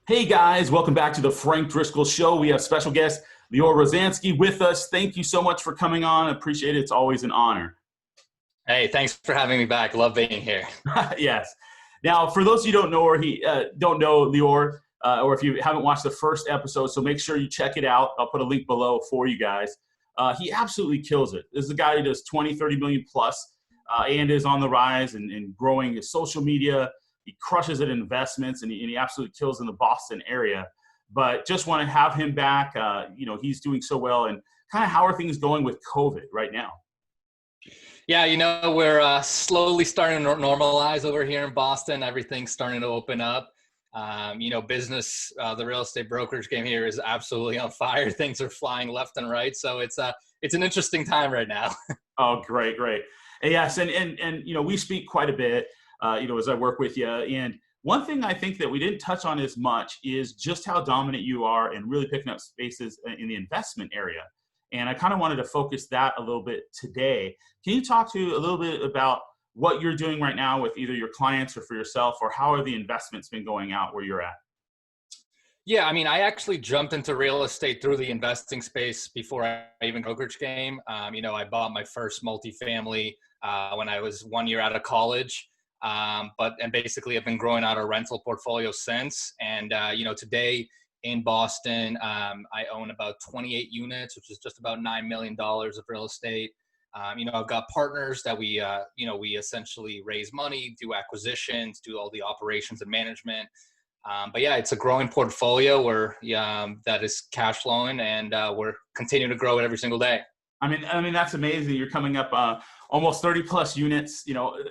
Hey guys, welcome back to the Frank Driscoll Show. We have special guest Lior Rozhansky with us. Thank you so much for coming on. I appreciate it. It's always an honor. Hey, thanks for having me back. Love being here. Yes. Now, for those of you who don't know don't know Lior, or if you haven't watched the first episode, so make sure you check it out. I'll put a link below for you guys. He absolutely kills it. This is a guy who does 20, 30 million plus, and is on the rise and growing his social media. He crushes it in investments, and he absolutely kills in the Boston area. But just want to have him back. He's doing so well. And kind of how are things going with COVID right now? Yeah, we're slowly starting to normalize over here in Boston. Everything's starting to open up. Business, the real estate brokerage game here is absolutely on fire. Things are flying left and right. So it's an interesting time right now. Oh, great. And yes, and we speak quite a bit. As I work with you. And one thing I think that we didn't touch on as much is just how dominant you are and really picking up spaces in the investment area. And I kind of wanted to focus that a little bit today. Can you talk to a little bit about what you're doing right now with either your clients or for yourself, or how are the investments been going out where you're at? Yeah, I actually jumped into real estate through the investing space before I even brokerage game. I bought my first multifamily when I was 1 year out of college. And basically I've been growing out a rental portfolio since. And, today in Boston, I own about 28 units, which is just about $9 million of real estate. I've got partners that we essentially raise money, do acquisitions, do all the operations and management. But yeah, it's a growing portfolio that is cash flowing, and we're continuing to grow it every single day. I mean, that's amazing. You're coming up almost 30 plus units,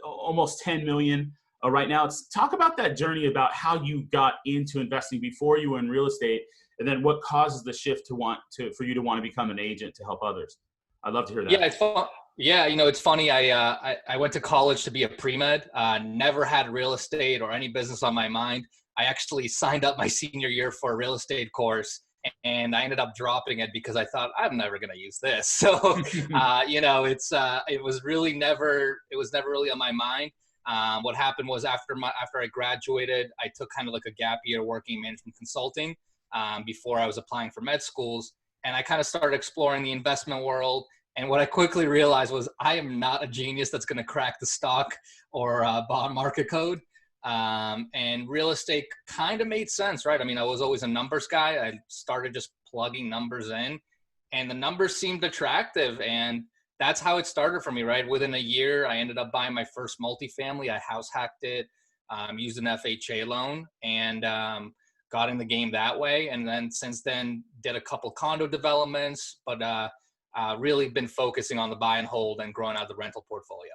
almost 10 million right now. Talk about that journey, about how you got into investing before you were in real estate, and then what causes the shift for you to want to become an agent to help others. I'd love to hear that. Yeah, it's fun. Yeah, it's funny. I went to college to be a pre-med, never had real estate or any business on my mind. I actually signed up my senior year for a real estate course, and I ended up dropping it because I thought I'm never going to use this. So, it was never really on my mind. What happened was after I graduated, I took kind of like a gap year working management consulting before I was applying for med schools, and I kind of started exploring the investment world. And what I quickly realized was I am not a genius that's going to crack the stock or bond market code. And real estate kind of made sense, right? I was always a numbers guy. I started just plugging numbers in, and the numbers seemed attractive. And that's how it started for me, right? Within a year, I ended up buying my first multifamily. I house hacked it, used an FHA loan, and got in the game that way. And then since then, did a couple condo developments, but really been focusing on the buy and hold and growing out the rental portfolio.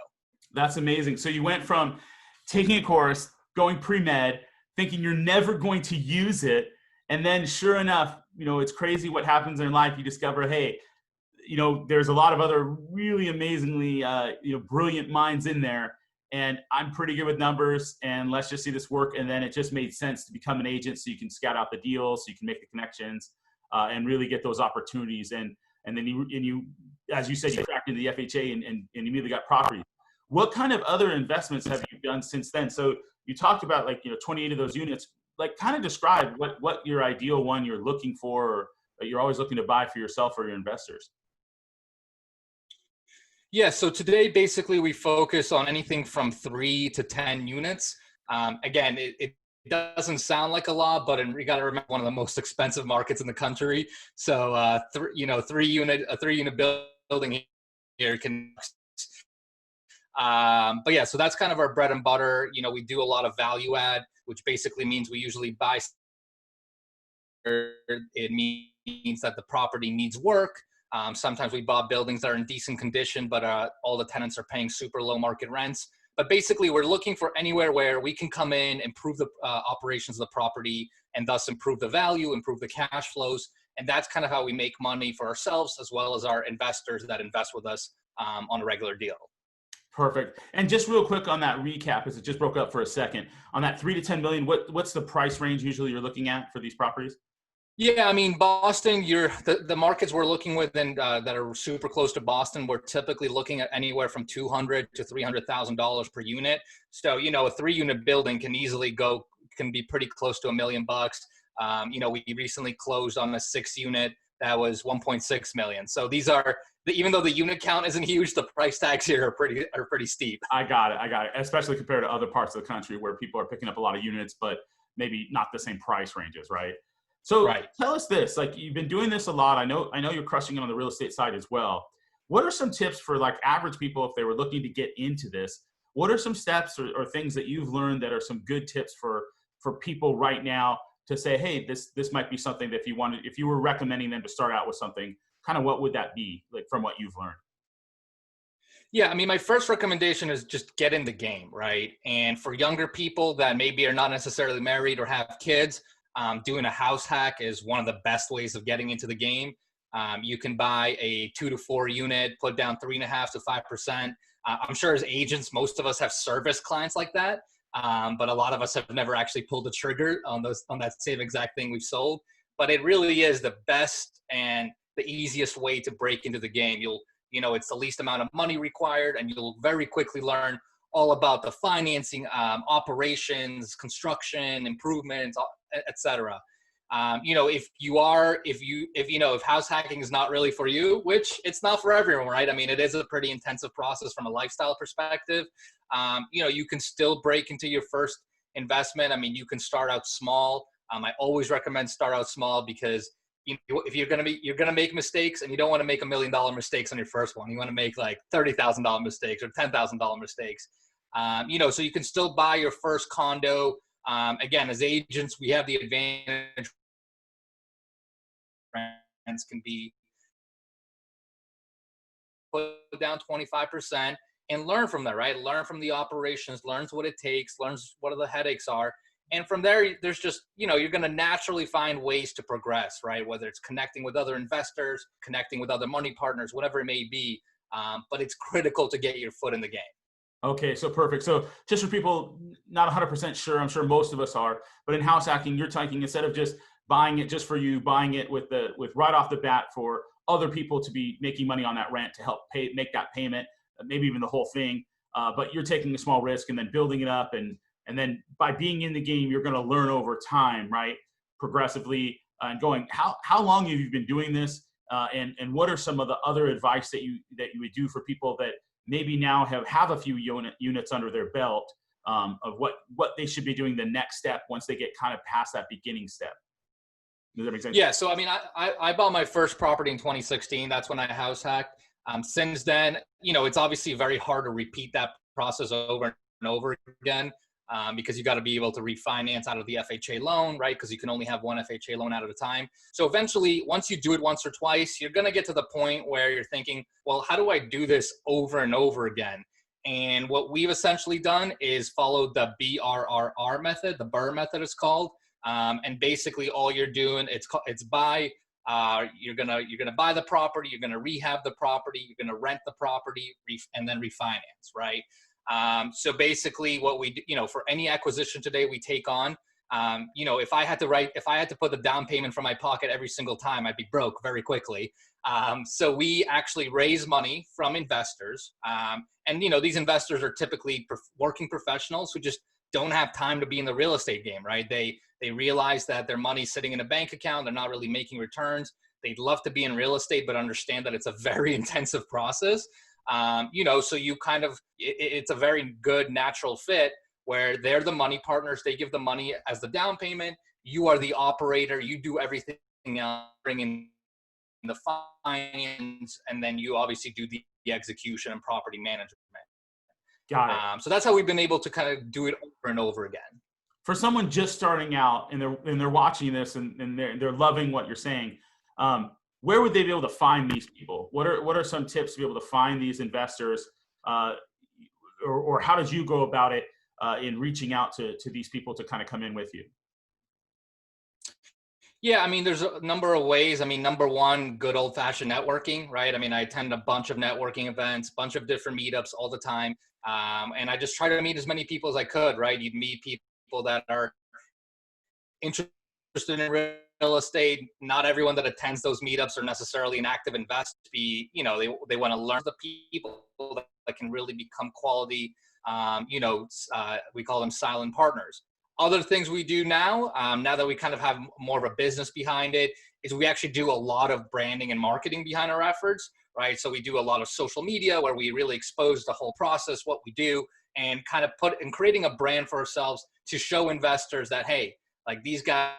That's amazing. So you went from taking a course, going pre-med, thinking you're never going to use it. And then sure enough, it's crazy what happens in life. You discover, hey, there's a lot of other really amazingly, brilliant minds in there. And I'm pretty good with numbers, and let's just see this work. And then it just made sense to become an agent, so you can scout out the deals, so you can make the connections, and really get those opportunities. And then you, as you said, you cracked into the FHA and immediately got property. What kind of other investments have you done since then? So you talked about 28 of those units. Kind of describe what your ideal one you're looking for, or that you're always looking to buy for yourself or your investors. Yeah, so today basically we focus on anything from 3 to 10 units. Again, it doesn't sound like a lot, but you got to remember, one of the most expensive markets in the country. So a 3 unit building here can. But yeah, so that's kind of our bread and butter. We do a lot of value add, which basically means we usually buy. It means that the property needs work. Sometimes we bought buildings that are in decent condition, but all the tenants are paying super low market rents. But basically, we're looking for anywhere where we can come in, improve the operations of the property, and thus improve the value, improve the cash flows. And that's kind of how we make money for ourselves, as well as our investors that invest with us on a regular deal. Perfect. And just real quick on that recap, as it just broke up for a second, on that 3 to 10 million, what's the price range usually you're looking at for these properties? Yeah, Boston, the markets we're looking with and that are super close to Boston, we're typically looking at anywhere from $200,000 to $300,000 per unit. So, a 3-unit building can be pretty close to $1 million. We recently closed on a 6-unit that was 1.6 million. So these are, even though the unit count isn't huge, the price tags here are pretty steep. I got it. Especially compared to other parts of the country where people are picking up a lot of units, but maybe not the same price ranges, right? So Right. tell us this, like you've been doing this a lot. I know you're crushing it on the real estate side as well. What are some tips for like average people if they were looking to get into this? What are some steps or things that you've learned that are some good tips for people right now to say, hey, this might be something that if you were recommending them to start out with something, kind of what would that be, like from what you've learned? Yeah, I mean, my first recommendation is just get in the game, right? And for younger people that maybe are not necessarily married or have kids, doing a house hack is one of the best ways of getting into the game. You can buy a 2 to 4 unit, put down 3.5 to 5%. I'm sure as agents, most of us have service clients like that, but a lot of us have never actually pulled the trigger on that same exact thing we've sold. But it really is the best and the easiest way to break into the game. It's the least amount of money required, and you'll very quickly learn all about the financing, operations, construction, improvements, etc. If house hacking is not really for you, which it's not for everyone, right? I mean, it is a pretty intensive process from a lifestyle perspective. You can still break into your first investment. I mean, you can start out small. I always recommend start out small because if you're gonna make mistakes, and you don't want to make $1 million mistakes on your first one. You want to make like $30,000 mistakes or $10,000 mistakes. So you can still buy your first condo. Again, as agents, we have the advantage. Friends can be put down 25% and learn from that, right? Learn from the operations, learns what it takes, learns what the headaches are. And from there, there's just, you're going to naturally find ways to progress, right? Whether it's connecting with other investors, connecting with other money partners, whatever it may be. But it's critical to get your foot in the game. Okay, so perfect. So just for people not 100% sure, I'm sure most of us are, but in house hacking, you're talking instead of just buying it just for you, buying it with right off the bat for other people to be making money on that rent to help make that payment, maybe even the whole thing. But you're taking a small risk and then building it up, and then by being in the game, you're going to learn over time, right? Progressively, and going. How long have you been doing this? And what are some of the other advice that you would do for people that maybe now have a few units under their belt, of what they should be doing the next step once they get kind of past that beginning step? Does that make sense? Yeah. So, I mean, I bought my first property in 2016. That's when I house hacked. Since then, it's obviously very hard to repeat that process over and over again, because you got to be able to refinance out of the FHA loan, right? Because you can only have one FHA loan at a time. So eventually, once you do it once or twice, you're going to get to the point where you're thinking, well, how do I do this over and over again? And what we've essentially done is followed the BRRR method. The BRRR method is called. And basically all you're doing, it's buy, you're gonna buy the property, you're gonna rehab the property, you're gonna rent the property, and then refinance, right? So basically what we do, for any acquisition today we take on, if I had to put the down payment from my pocket every single time, I'd be broke very quickly. So we actually raise money from investors. And these investors are typically working professionals who just don't have time to be in the real estate game, right? They realize that their money's sitting in a bank account. They're not really making returns. They'd love to be in real estate, but understand that it's a very intensive process. So it's a very good natural fit where they're the money partners. They give the money as the down payment. You are the operator. You do everything else, bring in the finance, and then you obviously do the execution and property management. Got it. So that's how we've been able to kind of do it over and over again. For someone just starting out and they're watching this and they're loving what you're saying, where would they be able to find these people? What are some tips to be able to find these investors, or how did you go about it in reaching out to these people to kind of come in with you? Yeah, I mean, there's a number of ways. I mean, number one, good old fashioned networking, right? I mean, I attend a bunch of networking events, bunch of different meetups all the time. And I just try to meet as many people as I could, right? You'd meet people that are interested in real estate. Not everyone that attends those meetups are necessarily an active investor. They want to learn the people that can really become quality, we call them silent partners. Other things we do now, now that we kind of have more of a business behind it, is we actually do a lot of branding and marketing behind our efforts, right? So we do a lot of social media where we really expose the whole process, what we do, and kind of put in creating a brand for ourselves to show investors that, hey, like these guys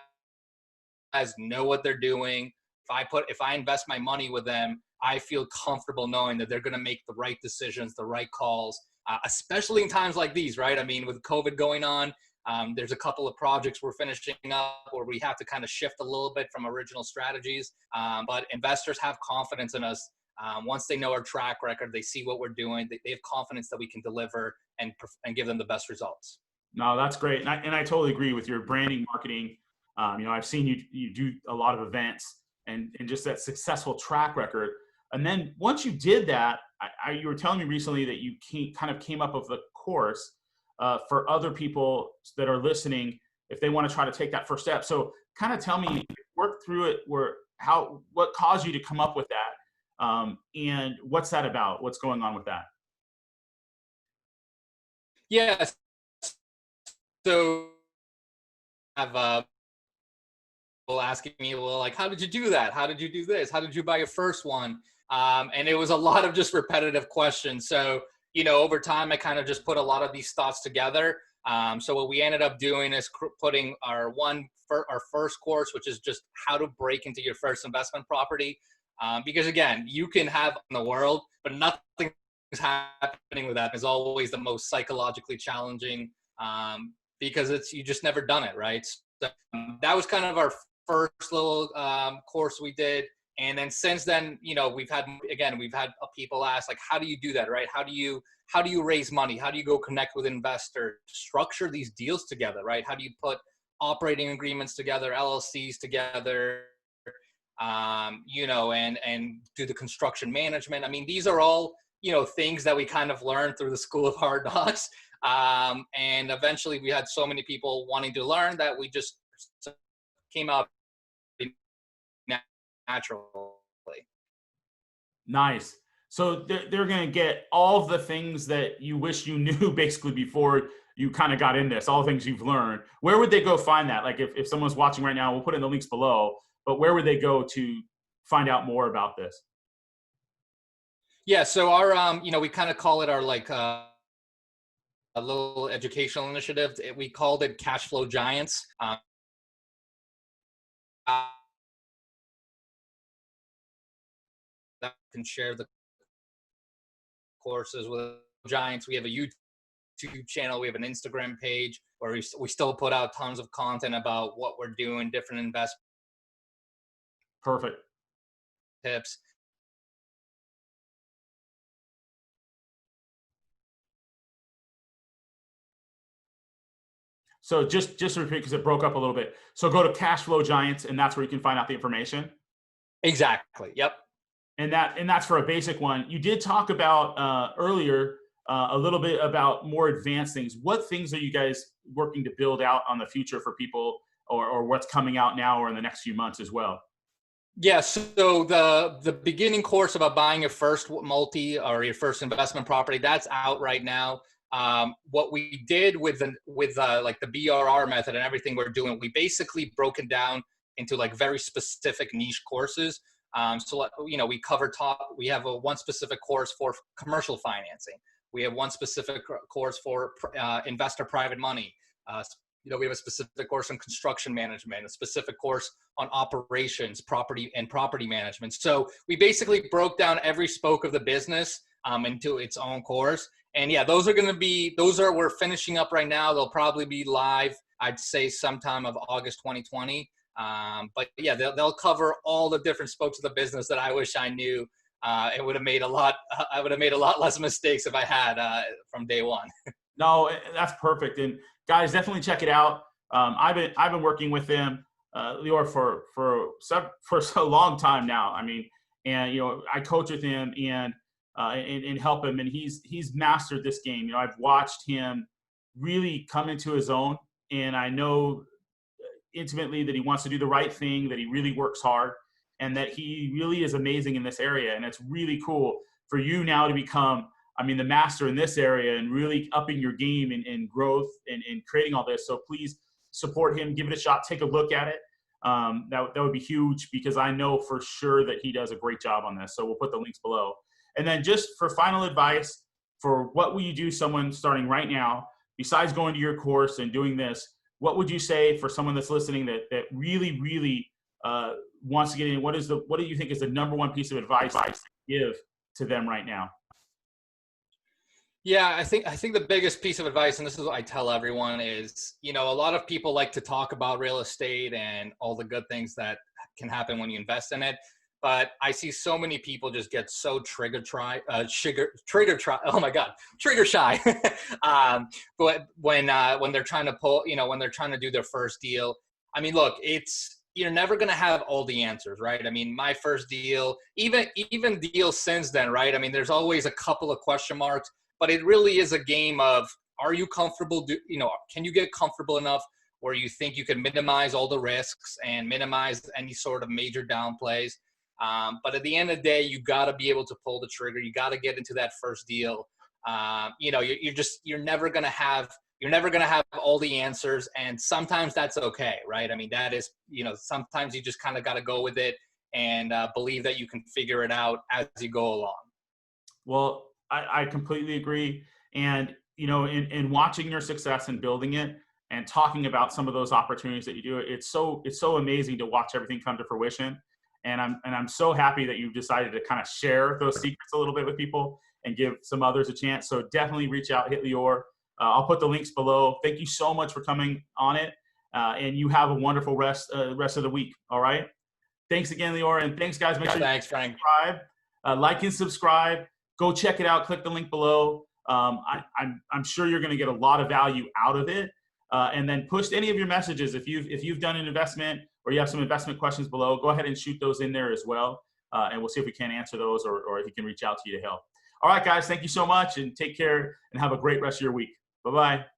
know what they're doing. If I invest my money with them, I feel comfortable knowing that they're going to make the right decisions, the right calls, especially in times like these, right? I mean, with COVID going on, there's a couple of projects we're finishing up where we have to kind of shift a little bit from original strategies. But investors have confidence in us. Once they know our track record, they see what we're doing. They have confidence that we can deliver and give them the best results. No, that's great. And I totally agree with your branding, marketing. I've seen you do a lot of events and just that successful track record. And then once you did that, you were telling me recently that you kind of came up with a course for other people that are listening if they want to try to take that first step. So kind of tell me, work through it, what caused you to come up with that, and what's that about? What's going on with that? Yes. So I've people asking me, well, like, how did you do that? How did you do this? How did you buy your first one? And it was a lot of just repetitive questions. So, over time, I kind of just put a lot of these thoughts together. So what we ended up doing is putting our first course, which is just how to break into your first investment property. Because again, you can have in the world, but nothing is happening with that. Is always the most psychologically challenging because you just never done it, right? So, that was kind of our first little course we did. And then since then, we've had people ask, like, how do you do that, right? How do you raise money? How do you go connect with investors, structure these deals together, right? How do you put operating agreements together, LLCs together, and do the construction management? I mean, these are all, things that we kind of learned through the School of Hard Knocks. And eventually we had so many people wanting to learn that we just came out naturally. Nice. So they're going to get all of the things that you wish you knew basically before you kind of got in this, all the things you've learned. Where would they go find that? Like if someone's watching right now, we'll put in the links below, but where would they go to find out more about this? Yeah. So our, we kind of call it our a little educational initiative. We called it Cash Flow Giants. That can share the courses with giants. We have a YouTube channel. We have an Instagram page where we still put out tons of content about what we're doing, different investment Perfect tips. So just to repeat, because it broke up a little bit. So go to Cash Flow Giants, and that's where you can find out the information. Exactly. Yep. And that's for a basic one. You did talk about earlier a little bit about more advanced things. What things are you guys working to build out on the future for people, or what's coming out now or in the next few months as well? Yeah, so the beginning course about buying your first multi or your first investment property, that's out right now. What we did with like the BRR method and everything we're doing, we basically broken down into like very specific niche courses. So we cover we have one specific course for commercial financing. We have one specific course for investor private money. We have a specific course on construction management, a specific course on operations, property management. So we basically broke down every spoke of the business into its own course. And yeah, we're finishing up right now. They'll probably be live, I'd say sometime of August 2020. But yeah, they'll cover all the different spokes of the business that I wish I knew. I would have made a lot less mistakes if I had from day one. No, that's perfect. And guys, definitely check it out. I've been working with them, Lior, for a long time now. I mean, and I coach with him and help him, and he's mastered this game. I've watched him really come into his own, and I know intimately that he wants to do the right thing, that he really works hard, and that he really is amazing in this area. And it's really cool for you now to become, the master in this area and really upping your game and growth and creating all this. So please support him, give it a shot, take a look at it. That would be huge, because I know for sure that he does a great job on this. So we'll put the links below. And then just for final advice, for what will you do someone starting right now, besides going to your course and doing this, what would you say for someone that's listening that really, really wants to get in? What do you think is the #1 piece of advice to give to them right now? Yeah, I think the biggest piece of advice, and this is what I tell everyone, is, you know, a lot of people like to talk about real estate and all the good things that can happen when you invest in it. But I see so many people just get so trigger shy. But when they're trying to pull, you know, when they're trying to do their first deal, I mean, look, you're never going to have all the answers, right? I mean, my first deal, even deals since then, right? I mean, there's always a couple of question marks, but it really is a game of, are you comfortable? Can you get comfortable enough where you think you can minimize all the risks and minimize any sort of major down plays? But at the end of the day, you got to be able to pull the trigger. You got to get into that first deal. You're never going to have all the answers. And sometimes that's okay, right? I mean, that is, sometimes you just kind of got to go with it and believe that you can figure it out as you go along. Well, I completely agree. And, in watching your success and building it and talking about some of those opportunities that you do, it's so amazing to watch everything come to fruition. And I'm so happy that you've decided to kind of share those secrets a little bit with people and give some others a chance. So definitely reach out, hit Lior. I'll put the links below. Thank you so much for coming on it. And you have a wonderful rest of the week. All right. Thanks again, Lior. And thanks, guys. Make sure thanks, Frank. Subscribe, like and subscribe. Go check it out. Click the link below. I'm sure you're going to get a lot of value out of it. And then push any of your messages. If you've done an investment or you have some investment questions below, go ahead and shoot those in there as well. And we'll see if we can answer those or if he can reach out to you to help. All right, guys. Thank you so much, and take care and have a great rest of your week. Bye-bye.